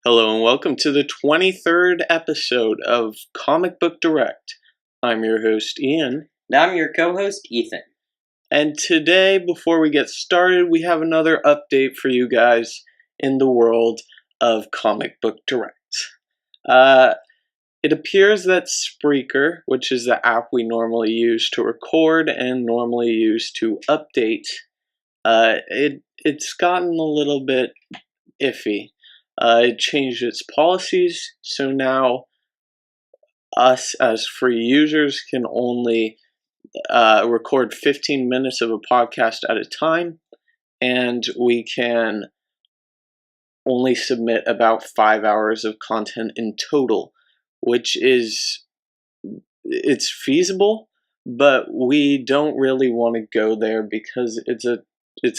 Hello and welcome to the 23rd episode of Comic Book Direct. I'm your host, Ian. And I'm your co-host, Ethan. And today, before we get started, we have another update for you guys in the world of Comic Book Direct. It appears that Spreaker, which is the app we normally use to record and normally use to update, it's gotten a little bit iffy. It changed its policies, so now us as free users can only record 15 minutes of a podcast at a time, and we can only submit about 5 hours of content in total, which it's feasible, but we don't really want to go there because it's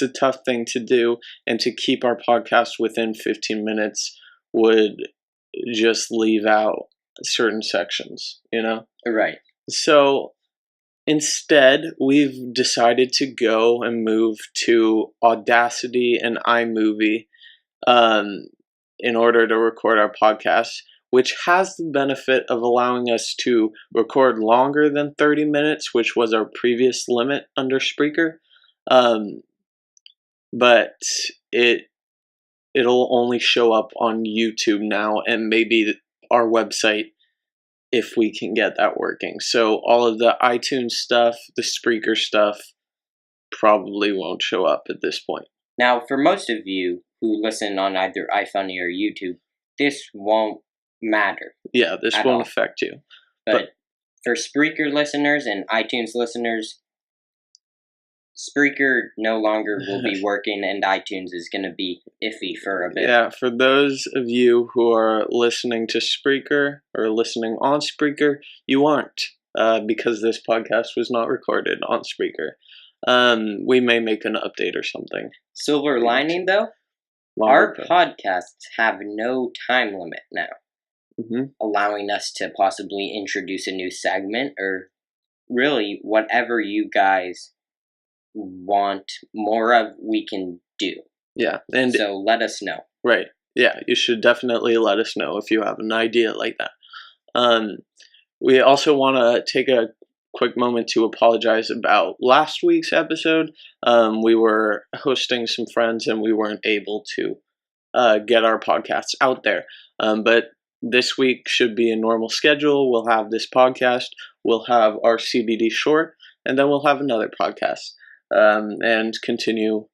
a tough thing to do, and to keep our podcast within 15 minutes would just leave out certain sections, you know? Right. So instead, we've decided to go and move to Audacity and iMovie in order to record our podcast, which has the benefit of allowing us to record longer than 30 minutes, which was our previous limit under Spreaker. But it'll only show up on YouTube now, and maybe our website if we can get that working. So all of the iTunes stuff, the Spreaker stuff, probably won't show up at this point. Now, for most of you who listen on either iFunny or YouTube, this won't matter. Yeah, this won't affect you. But for Spreaker listeners and iTunes listeners, Spreaker no longer will be working, and iTunes is going to be iffy for a bit. Yeah, for those of you who are listening to Spreaker or listening on Spreaker, you aren't, because this podcast was not recorded on Spreaker. We may make an update or something. Silver lining, though, our podcasts have no time limit now, allowing us to possibly introduce a new segment, or really whatever you guys want more of, we can do. Yeah, and so let us know. Right. Yeah, you should definitely let us know if you have an idea like that. We also want to take a quick moment to apologize about last week's episode. We were hosting some friends and we weren't able to get our podcasts out there. But this week should be a normal schedule. We'll have this podcast, we'll have our CBD short, and then we'll have another podcast. And continue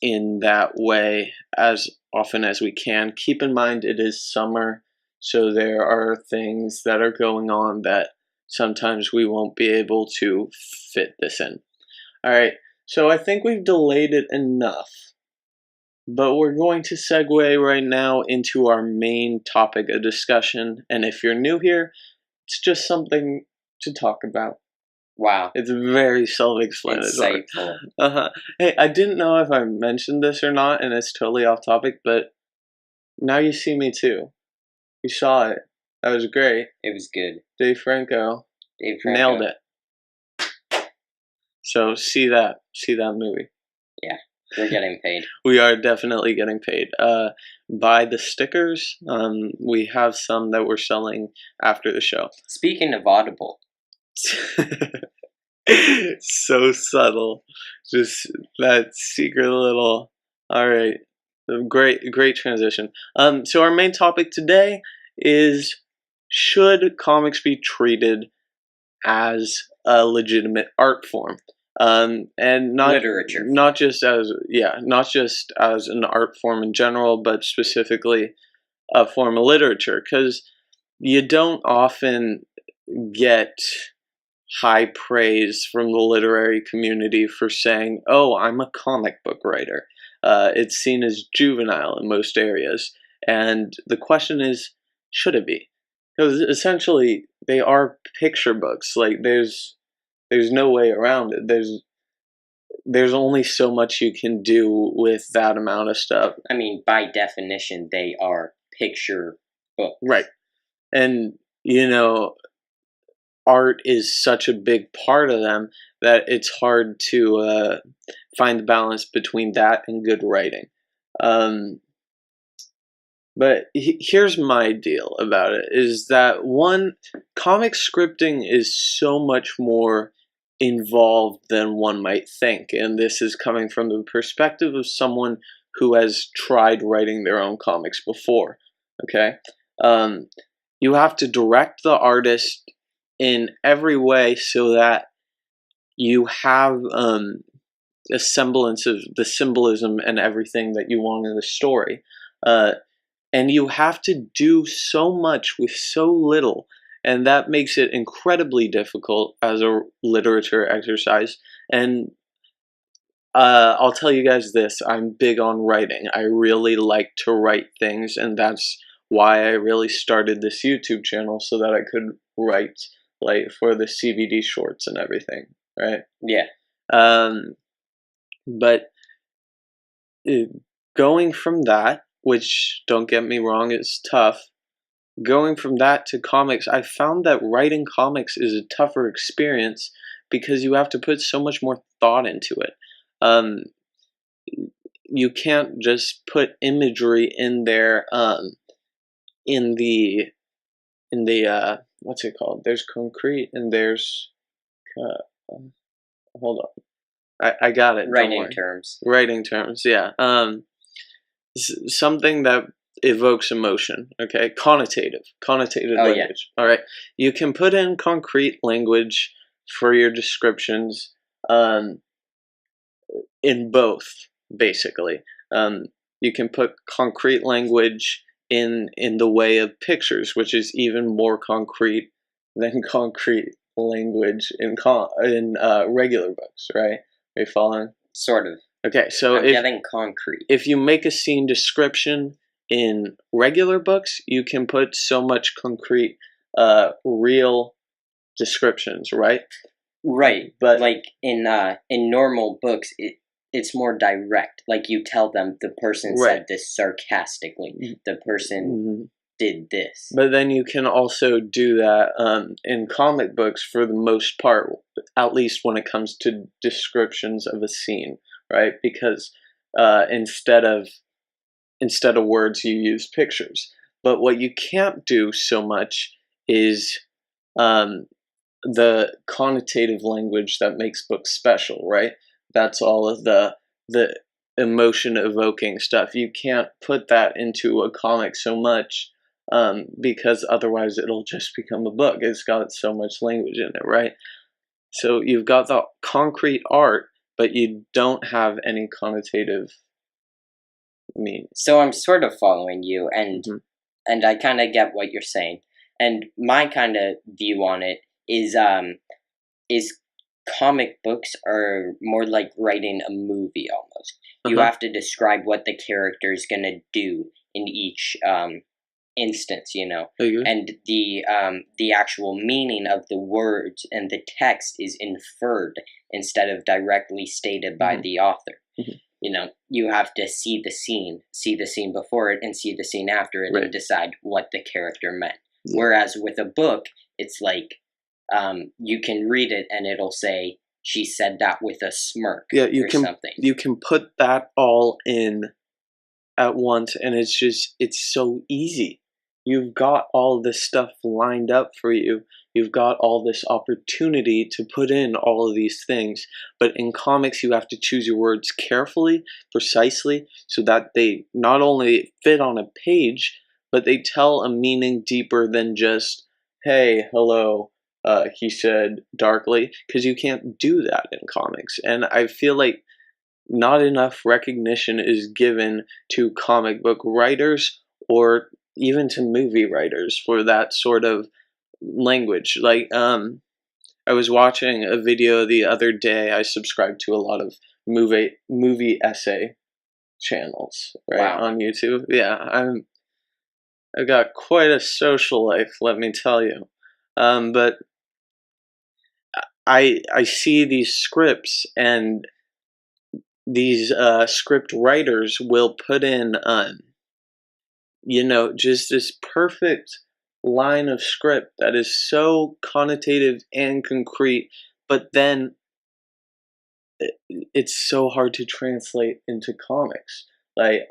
in that way as often as we can. Keep in mind it is summer, so there are things that are going on that sometimes we won't be able to fit this in. Alright, so I think we've delayed it enough, but we're going to segue right now into our main topic of discussion, and if you're new here, it's just something to talk about. Wow. It's very self-explanatory. Insightful. Hey, I didn't know if I mentioned this or not, and it's totally off topic, but Now You See Me Too. We saw it. That was great. It was good. Dave Franco nailed it. So see that movie. Yeah, we're getting paid. We are definitely getting paid. Buy the stickers. We have some that we're selling after the show. Speaking of Audible. So subtle, just that secret little. All right, great transition. So our main topic today is: should comics be treated as a legitimate art form, and not literature, not just as an art form in general, but specifically a form of literature, because you don't often get high praise from the literary community for saying, oh, I'm a comic book writer. It's seen as juvenile in most areas. And the question is, should it be? Because essentially, they are picture books. Like, there's no way around it. There's only so much you can do with that amount of stuff. I mean, by definition, they are picture books. Right. And, art is such a big part of them that it's hard to find the balance between that and good writing. But here's my deal about it, is that one, comic scripting is so much more involved than one might think, and this is coming from the perspective of someone who has tried writing their own comics before, okay? You have to direct the artist in every way so that you have a semblance of the symbolism and everything that you want in the story. And you have to do so much with so little, and that makes it incredibly difficult as a literature exercise. And I'll tell you guys this, I'm big on writing. I really like to write things, and that's why I really started this YouTube channel, so that I could write, like, for the CBD shorts and everything, right? Yeah. But going from that, which, don't get me wrong, is tough, going from that to comics, I found that writing comics is a tougher experience because you have to put so much more thought into it. You can't just put imagery in there, in the what's it called? There's concrete and there's hold on, I got it. Writing terms. Writing terms, yeah. Something that evokes emotion, okay? Connotative language. Yeah. All right, you can put in concrete language for your descriptions, in both, basically. You can put concrete language in the way of pictures, which is even more concrete than concrete language in regular books, right? Are you following? Sort of. Okay, so I'm getting concrete. If you make a scene description in regular books, you can put so much concrete, real descriptions, right? Right, but like in normal books, it's more direct. Like you tell them the person said this sarcastically. The person did this. But then you can also do that in comic books for the most part, at least when it comes to descriptions of a scene, right? Because instead of words, you use pictures. But what you can't do so much is the connotative language that makes books special, right? That's all of the emotion evoking stuff. You can't put that into a comic so much, because otherwise it'll just become a book. It's got so much language in it, right? So you've got the concrete art, but you don't have any connotative meaning. So I'm sort of following you, and and I kind of get what you're saying. And my kind of view on it is comic books are more like writing a movie almost. You have to describe what the character is gonna do in each instance, you know, and the actual meaning of the words and the text is inferred instead of directly stated by the author. You know, you have to see the scene before it and see the scene after it, and decide what the character meant. Whereas with a book, it's like you can read it and it'll say she said that with a smirk. Yeah, you can put that all in at once, and it's so easy. You've got all this stuff lined up for you. You've got all this opportunity to put in all of these things. But in comics, you have to choose your words carefully, precisely, so that they not only fit on a page, but they tell a meaning deeper than just, hey, hello, he said darkly, because you can't do that in comics. And I feel like not enough recognition is given to comic book writers or even to movie writers for that sort of language. Like, I was watching a video the other day. I subscribe to a lot of movie essay channels, right, on YouTube. Yeah, I've got quite a social life, let me tell you. But I see these scripts, and these script writers will put in, you know, just this perfect line of script that is so connotative and concrete, but then it's so hard to translate into comics. Like,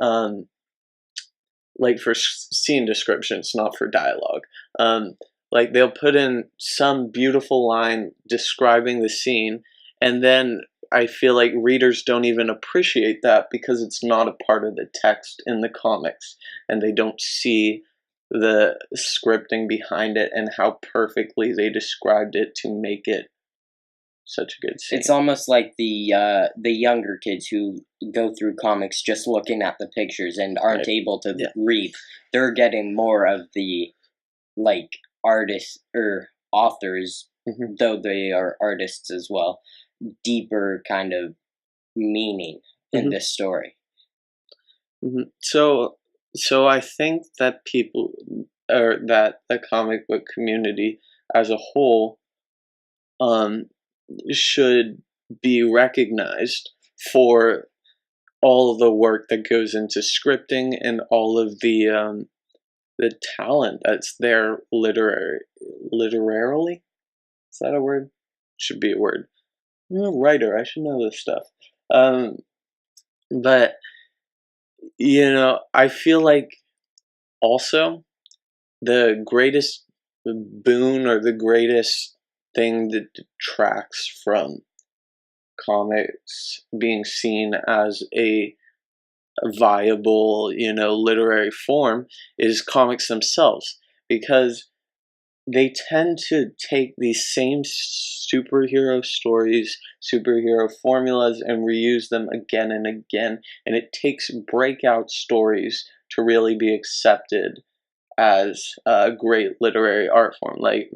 like for scene descriptions, not for dialogue. Like they'll put in some beautiful line describing the scene, and then I feel like readers don't even appreciate that because it's not a part of the text in the comics, and they don't see the scripting behind it and how perfectly they described it to make it such a good scene. It's almost like the younger kids who go through comics just looking at the pictures and aren't able to read. They're getting more of the like artists or authors, though they are artists as well, deeper kind of meaning in this story. So I think that people, or that the comic book community as a whole, should be recognized for all of the work that goes into scripting and all of the talent that's there literarily. Is that a word? Should be a word. I'm a writer. I should know this stuff. But I feel like also the greatest boon or the greatest thing that detracts from comics being seen as a viable, literary form is comics themselves, because they tend to take these same superhero stories, superhero formulas, and reuse them again and again, and it takes breakout stories to really be accepted as a great literary art form. Like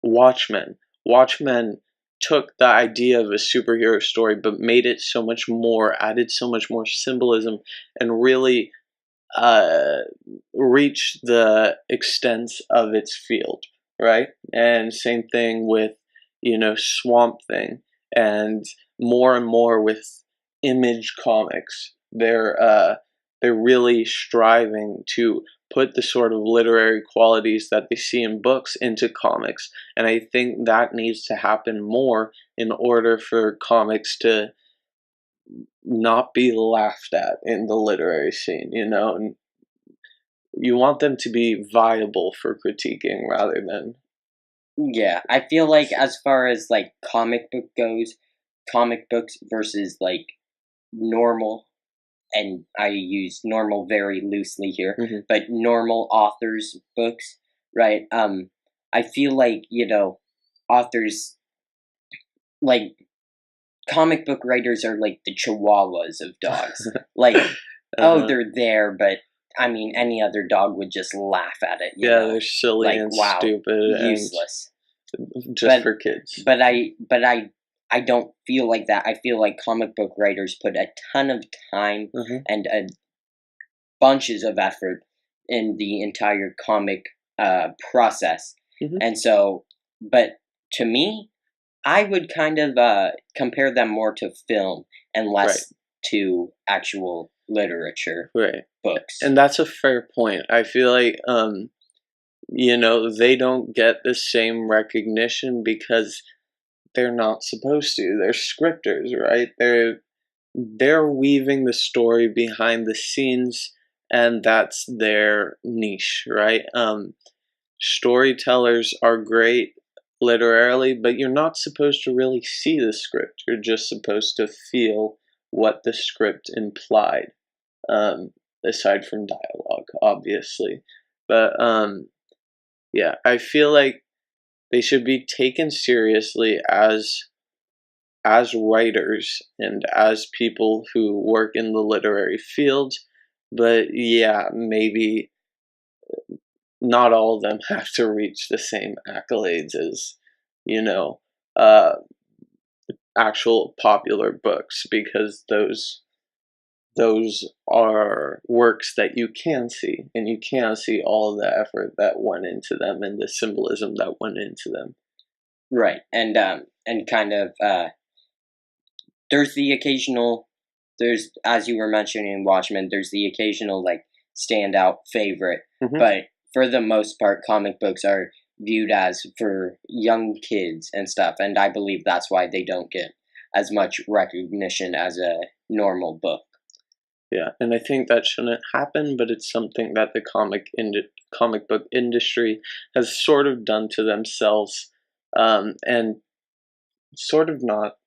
Watchmen. Watchmen took the idea of a superhero story but made it so much more, added so much more symbolism, and really reach the extents of its field, right? And same thing with, Swamp Thing, and more with Image Comics. They're really striving to put the sort of literary qualities that they see in books into comics, and I think that needs to happen more in order for comics to not be laughed at in the literary scene, and you want them to be viable for critiquing rather than... Yeah, I feel like as far as like comic book goes, comic books versus like normal, and I use normal very loosely here, but normal authors' books, right? I feel like, authors, like, comic book writers are like the chihuahuas of dogs. Like, oh, they're there, but I mean, any other dog would just laugh at it. They're silly, like, and wow, stupid, useless, for kids. But I don't feel like that. I feel like comic book writers put a ton of time and bunches of effort in the entire comic process, and so, but to me, I would kind of compare them more to film and less to actual literature, books. And that's a fair point. I feel like, they don't get the same recognition because they're not supposed to. They're scripters, right? They're weaving the story behind the scenes, and that's their niche, right? Storytellers are great literarily, but you're not supposed to really see the script. You're just supposed to feel what the script implied, aside from dialogue, obviously. But I feel like they should be taken seriously as writers and as people who work in the literary field. But maybe not all of them have to reach the same accolades as, actual popular books, because those are works that you can see, and you can see all of the effort that went into them and the symbolism that went into them. Right, and kind of there's the occasional, as you were mentioning Watchmen, there's the occasional like standout favorite, but for the most part, comic books are viewed as for young kids and stuff, and I believe that's why they don't get as much recognition as a normal book. Yeah, and I think that shouldn't happen, but it's something that the comic book industry has sort of done to themselves, and sort of not.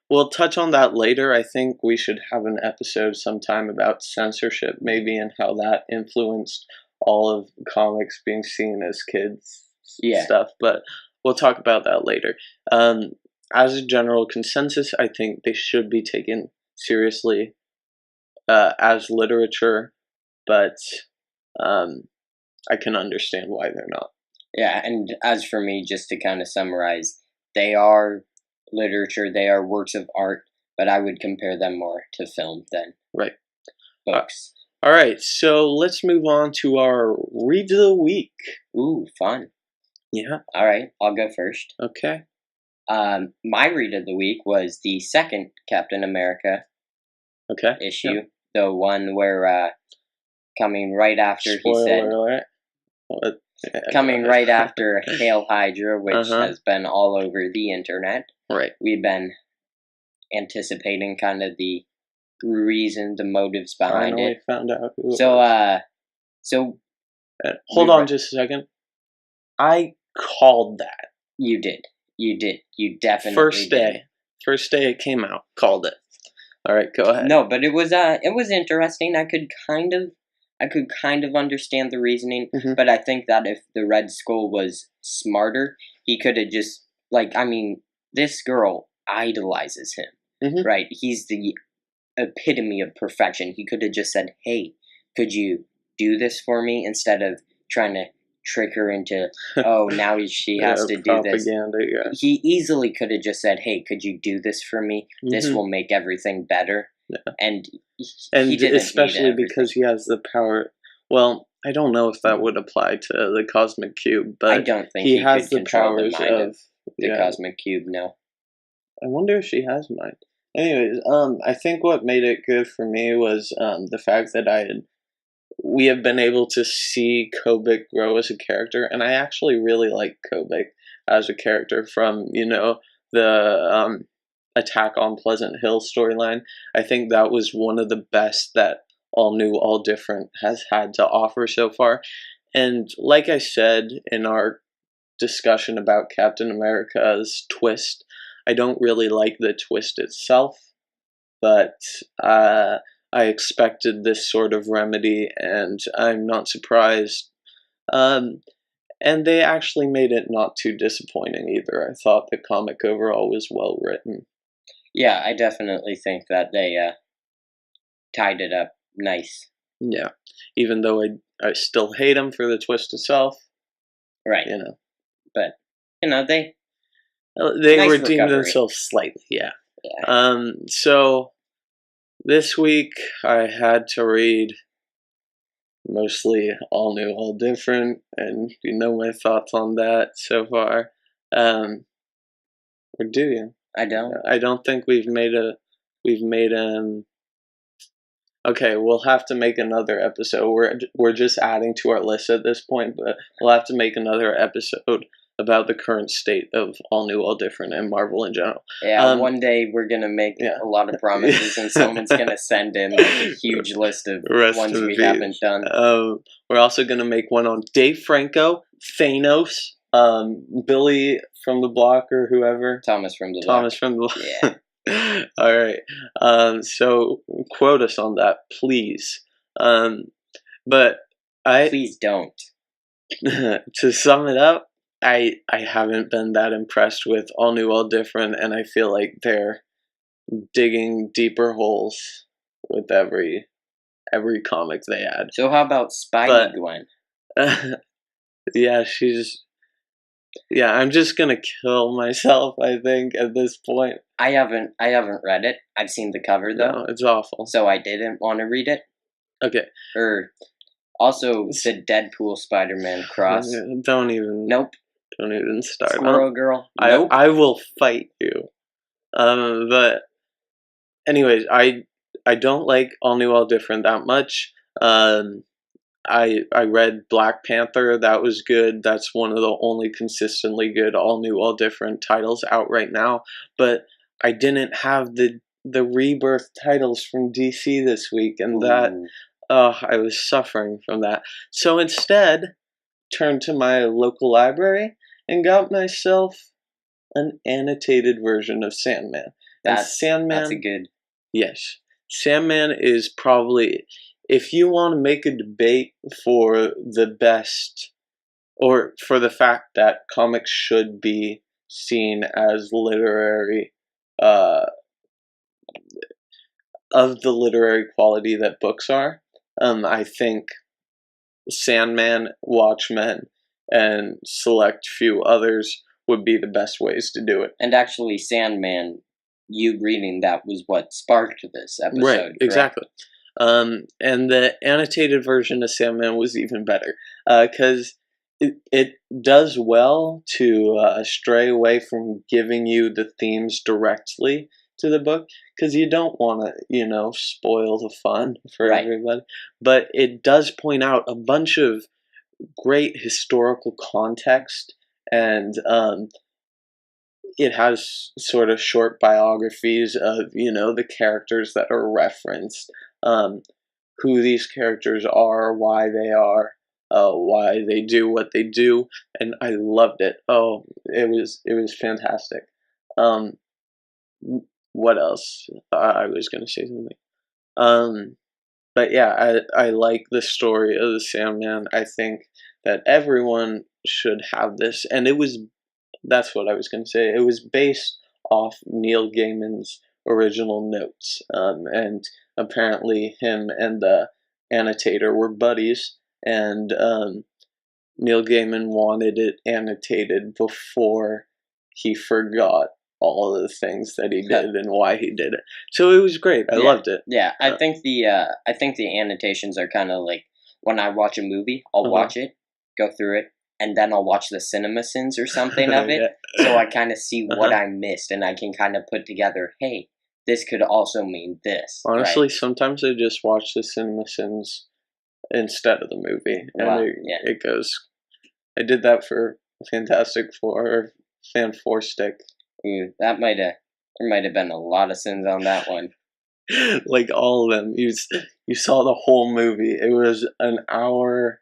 We'll touch on that later. I think we should have an episode sometime about censorship, maybe, and how that influenced all of comics being seen as kids stuff. But we'll talk about that later. As a general consensus, I think they should be taken seriously as literature, but I can understand why they're not. Yeah, and as for me, just to kind of summarize, they are literature, they are works of art, but I would compare them more to film than books. All right, so let's move on to our Read of the Week. Ooh, fun. Yeah. All right, I'll go first. Okay. My Read of the Week was the second Captain America issue, the one where coming right after Spoiler he said... alert. Coming right after Hail Hydra, which has been all over the internet. Right. We've been anticipating kind of the reason, the motives behind Finally it. Found out who it was. Hold on just a second. I called that. You did. You definitely did. First day it came out. Called it. All right, go ahead. No, but it was interesting. I could kind of understand the reasoning, but I think that if the Red Skull was smarter, he could have just, this girl idolizes him, right? He's the epitome of perfection. He could have just said, hey, could you do this for me, instead of trying to trick her into, oh, now she has to do this. Yeah. He easily could have just said, hey, could you do this for me? This will make everything better. Yeah. And he didn't especially because he has the power. Well, I don't know if that would apply to the Cosmic Cube, but I don't think he has could the powers of the Cosmic Cube. No, I wonder if she has mind. Anyways, I think what made it good for me was the fact that we have been able to see Kobik grow as a character, and I actually really like Kobik as a character from the Attack on Pleasant Hill storyline. I think that was one of the best that All New, All Different has had to offer so far. And like I said in our discussion about Captain America's twist, I don't really like the twist itself, but I expected this sort of remedy, and I'm not surprised. And they actually made it not too disappointing either. I thought the comic overall was well written. Yeah, I definitely think that they tied it up nice. Yeah, even though I still hate him for the twist itself. Right. But they nice redeemed themselves slightly. Yeah. So this week I had to read mostly All New, All Different, and you know my thoughts on that so far. Or do you? I don't. I don't think we've made okay, we'll have to make another episode. We're just adding to our list at this point, but we'll have to make another episode about the current state of All New, All Different, and Marvel in general. Yeah, one day we're gonna make a lot of promises, and someone's gonna send in a huge list of ones we haven't done. We're also gonna make one on Dave Franco, Thanos, Billy from the Block or whoever. Thomas from the Block. Yeah. All right. So quote us on that, please. But please don't. To sum it up, I haven't been that impressed with All New, All Different, and I feel like they're digging deeper holes with every comic they add. So how about Spider-Gwen? Yeah, I'm just gonna kill myself, I think, at this point. I haven't read it. I've seen the cover though. No, it's awful. So I didn't want to read it. Okay. Also the Deadpool Spider-Man cross. Don't even. Nope. Don't even start. Squirrel Girl. Nope. I will fight you. But anyways, I don't like All New, All Different that much. I read Black Panther. That was good. That's one of the only consistently good All New, All Different titles out right now. But I didn't have the the rebirth titles from DC this week, and that I was suffering from that. So instead, turned to my local library and got myself an annotated version of Sandman. That's a good. Yes, Sandman is probably, if you want to make a debate for the best, or for the fact that comics should be seen as literary, of the literary quality that books are, I think Sandman, Watchmen, and select few others would be the best ways to do it. And actually, Sandman, you reading that was what sparked this episode. Right, correct? exactly. And the annotated version of Sandman was even better, because it does well to stray away from giving you the themes directly to the book, because you don't want to, spoil the fun for everybody. But it does point out a bunch of great historical context, and it has sort of short biographies of, the characters that are referenced, who these characters are, why they are, why they do what they do, and I loved it. Oh, it was fantastic. What else? I was going to say something. But yeah, I like the story of the Sandman. I think that everyone should have this, and that's what I was going to say. It was based off Neil Gaiman's original notes, and apparently him and the annotator were buddies, and Neil Gaiman wanted it annotated before he forgot all of the things that he did and why he did it. So it was great. I loved it. Yeah, I think the annotations are kind of like when I watch a movie, I'll watch it, go through it, and then I'll watch the CinemaSins or something of it, so I kind of see what I missed, and I can kind of put together, hey, this could also mean this. Honestly, sometimes I just watch the CinemaSins instead of the movie, and it goes. I did that for Fantastic Four, or Fan Four Stick. Ooh, there might have been a lot of sins on that one. Like all of them. You saw the whole movie. It was an hour.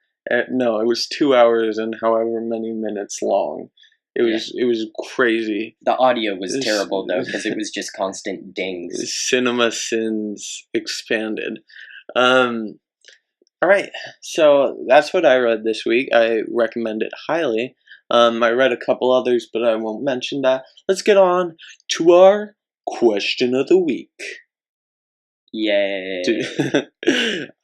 No, it was 2 hours and however many minutes long. It was crazy. The audio was terrible though, because it was just constant dings. CinemaSins expanded. All right, so that's what I read this week. I recommend it highly. I read a couple others, but I won't mention that. Let's get on to our question of the week. Yay.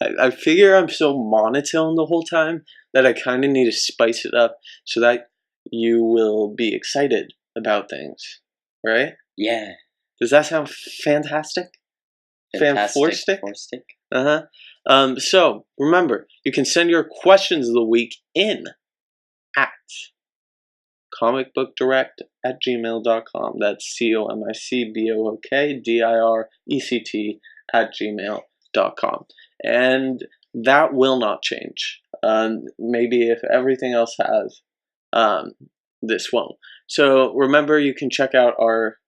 I figure I'm so monotone the whole time that I kind of need to spice it up so that you will be excited about things, right? Yeah. Does that sound fantastic? Fantastic. So remember, you can send your questions of the week in at comicbookdirect@gmail.com. That's comicbookdirect@gmail.com. And that will not change. Maybe if everything else has, this won't. So remember, you can check out our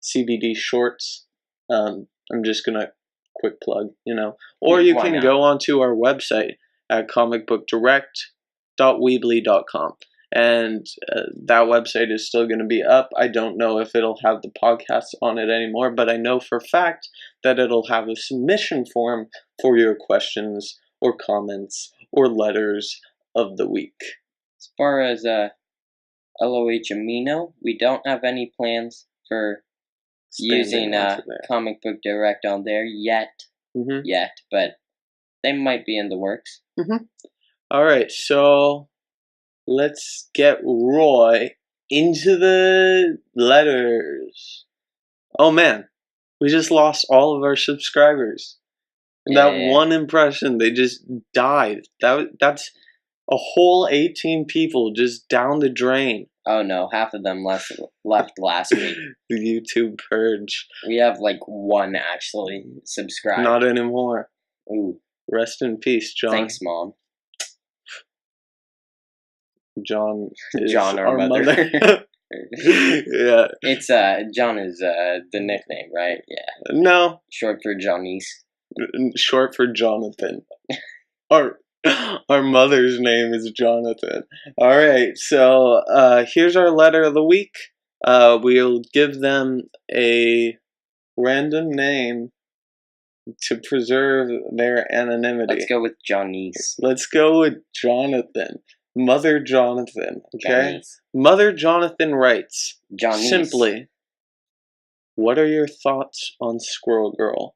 CBD shorts. I'm just gonna quick plug, or you can go onto our website at comicbookdirect.weebly.com. And that website is still going to be up. I don't know if it'll have the podcasts on it anymore, but I know for a fact that it'll have a submission form for your questions or comments or letters of the week. As far as LOH Amino, we don't have any plans for using Comic Book Direct on there yet, but they might be in the works. All right, so let's get Roy into the letters. Oh man, we just lost all of our subscribers. And that one impression, they just died. That's a whole 18 people just down the drain. Oh no, half of them left last week. The YouTube purge. We have like one actually subscribed. Not anymore. Ooh. Rest in peace, John. Thanks, Mom. John is our mother. Yeah. It's John is the nickname, right? Yeah. No. Short for Johnny's. Short for Jonathan. Our mother's name is Jonathan. All right. So here's our letter of the week. We'll give them a random name to preserve their anonymity. Let's go with Johnny's. Let's go with Jonathan. Mother Jonathan. Okay. Johnny's. Mother Jonathan writes Johnny's. simply, "What are your thoughts on Squirrel Girl?"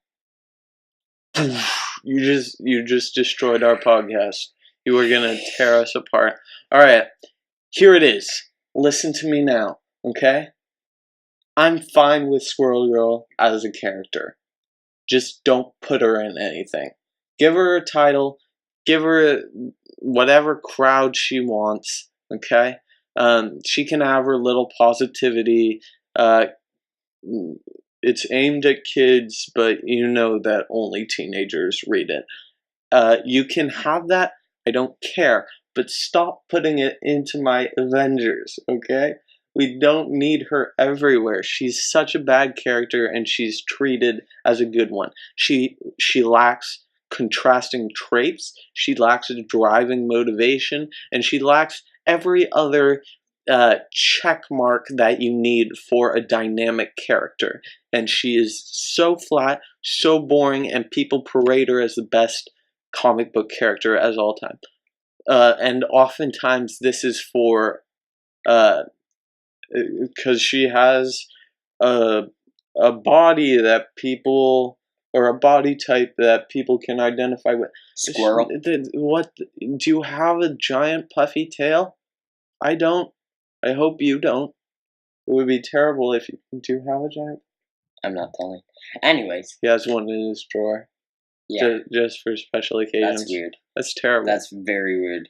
You just destroyed our podcast. You were gonna tear us apart. All right, here it is. Listen to me now, okay? I'm fine with Squirrel Girl as a character. Just don't put her in anything. Give her a title. Give her whatever crowd she wants. Okay. She can have her little positivity. It's aimed at kids, but you know that only teenagers read it. You can have that. I don't care. But stop putting it into my Avengers, okay? We don't need her everywhere. She's such a bad character, and she's treated as a good one. She lacks contrasting traits. She lacks a driving motivation, and she lacks every other check mark that you need for a dynamic character. And she is so flat, so boring, and people parade her as the best comic book character as all time. And oftentimes this is for because she has a body that people, or a body type that people can identify with. Squirrel. What? Do you have a giant puffy tail? I don't. I hope you don't. It would be terrible if you do have a giant. I'm not telling. Anyways. He has one in his drawer. Yeah. Just for special occasions. That's weird. That's terrible. That's very weird.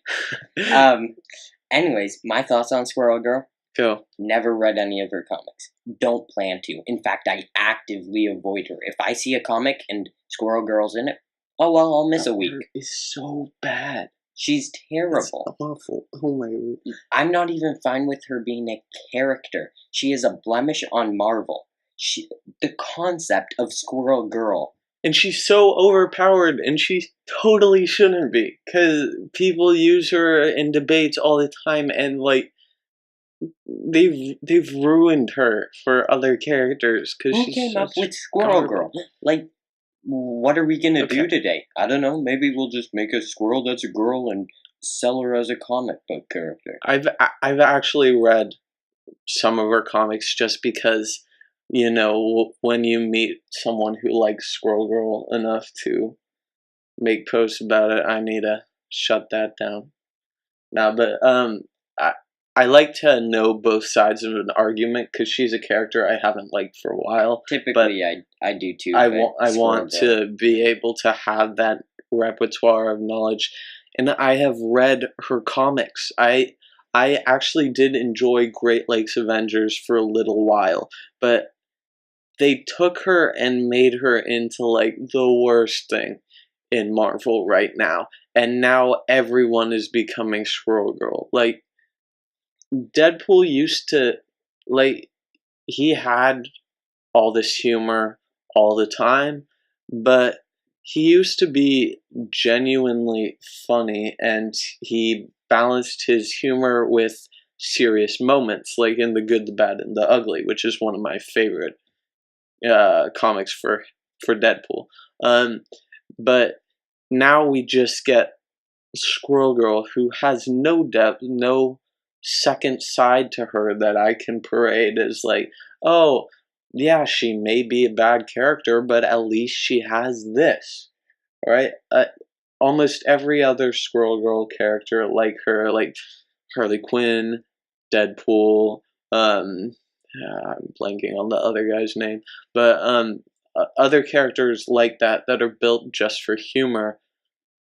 Anyways, my thoughts on Squirrel Girl. Go. Never read any of her comics. Don't plan to. In fact, I actively avoid her. If I see a comic and Squirrel Girl's in it, oh well, I'll miss a week. It's so bad. She's terrible. It's awful. Oh my God. I'm not even fine with her being a character. She is a blemish on Marvel. The concept of Squirrel Girl. And she's so overpowered, and she totally shouldn't be, because people use her in debates all the time, and like they've ruined her for other characters. Because who came up with Squirrel Girl? Like, what are we gonna do today? I don't know. Maybe we'll just make a squirrel that's a girl and sell her as a comic book character. I've actually read some of her comics just because, you know, when you meet someone who likes Squirrel Girl enough to make posts about it, I need to shut that down. Now, but I like to know both sides of an argument, because she's a character I haven't liked for a while. Typically, I do too. I want to be able to have that repertoire of knowledge, and I have read her comics. I actually did enjoy Great Lakes Avengers for a little while, but they took her and made her into like the worst thing in Marvel right now, and now everyone is becoming Squirrel Girl. Like, Deadpool used to, like, he had all this humor all the time, but he used to be genuinely funny, and he balanced his humor with serious moments, like in The Good, the Bad, and the Ugly, which is one of my favorite comics for Deadpool. But now we just get Squirrel Girl, who has no depth, no second side to her that I can parade as like, oh, yeah, she may be a bad character, but at least she has this, right? Almost every other Squirrel Girl character like her, like Harley Quinn, Deadpool, I'm blanking on the other guy's name, but other characters like that are built just for humor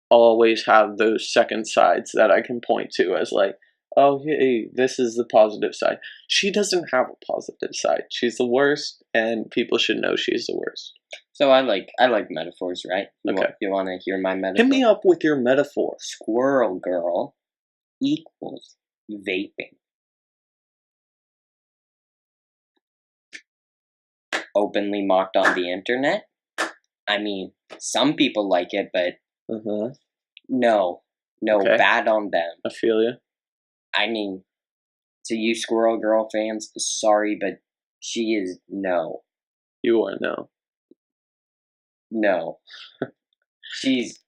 always have those second sides that I can point to as like, oh, hey, this is the positive side. She doesn't have a positive side. She's the worst, and people should know she's the worst. So I like metaphors, right? You want to hear my metaphor? Hit me up with your metaphor. Squirrel Girl equals vaping. openly mocked on the internet. I mean, some people like it, but no, Okay. bad on them. I feel you. I mean, to you Squirrel Girl fans, sorry, but she is no. You are no. No. She's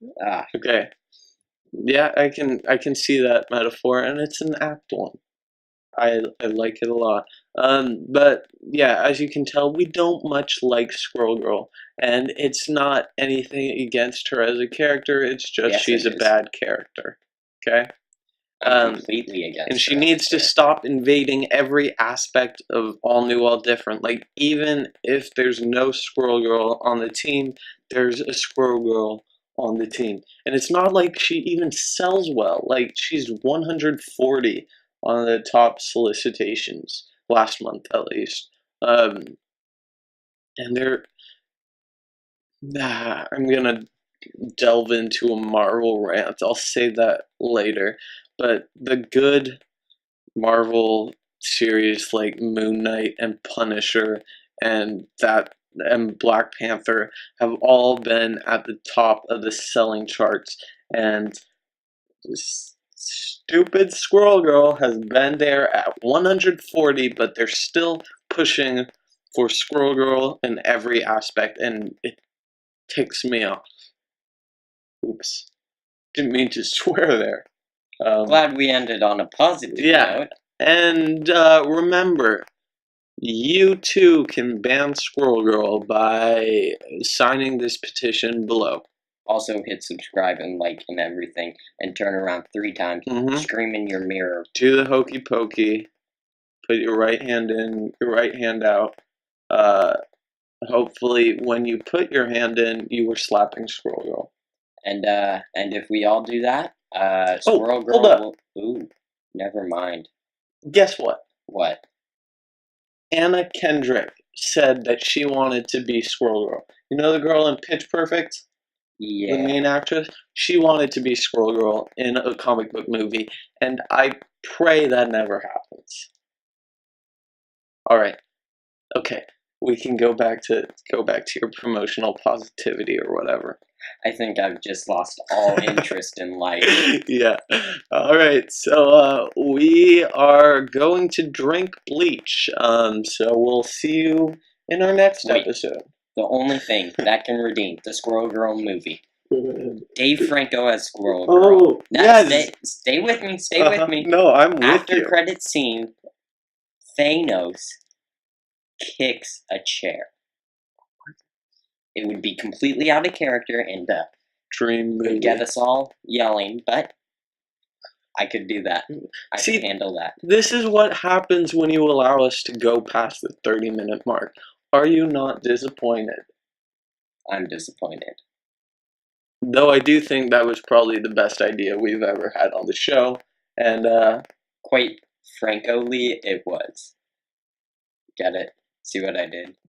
Okay. Yeah, I can see that metaphor, and it's an apt one. I like it a lot. But yeah, as you can tell, we don't much like Squirrel Girl, and it's not anything against her as a character. It's just Yes, she's it a is. bad character. Okay. I'm completely against And she her as a needs to character. stop invading every aspect of All New, All Different. Like, even if there's no Squirrel Girl on the team, there's a Squirrel Girl on the team. And it's not like she even sells well. Like, she's 140 on the top solicitations last month, at least. And I'm gonna delve into a Marvel rant. I'll say that later. But the good Marvel series like Moon Knight and Punisher and Black Panther have all been at the top of the selling charts, and this stupid Squirrel Girl has been there at 140, but they're still pushing for Squirrel Girl in every aspect, and it ticks me off. Oops. Didn't mean to swear there. Glad we ended on a positive note. And remember, you too can ban Squirrel Girl by signing this petition below. Also hit subscribe and like and everything, and turn around 3 times, scream in your mirror. Do the hokey pokey. Put your right hand in, your right hand out. Hopefully, when you put your hand in, you were slapping Squirrel Girl. And if we all do that, Squirrel Girl hold up. will... Ooh, never mind. Guess what? What? Anna Kendrick said that she wanted to be Squirrel Girl. You know the girl in Pitch Perfect? Yeah. The main actress? She wanted to be Squirrel Girl in a comic book movie, and I pray that never happens. Alright. Okay. We can go back to your promotional positivity or whatever. I think I've just lost all interest in life. Yeah. Alright, so we are going to drink bleach. So we'll see you in our next episode. The only thing that can redeem the Squirrel Girl movie. Dave Franco as Squirrel Girl. Oh, yes. Stay with me. Stay with me. No, I'm with you. After credit scene, Thanos kicks a chair. It would be completely out of character and dream movie. Would get us all yelling, but I could do that. I could handle that. This is what happens when you allow us to go past the 30-minute mark. Are you not disappointed? I'm disappointed. Though I do think that was probably the best idea we've ever had on the show, and quite frankly, it was. Get it? See what I did?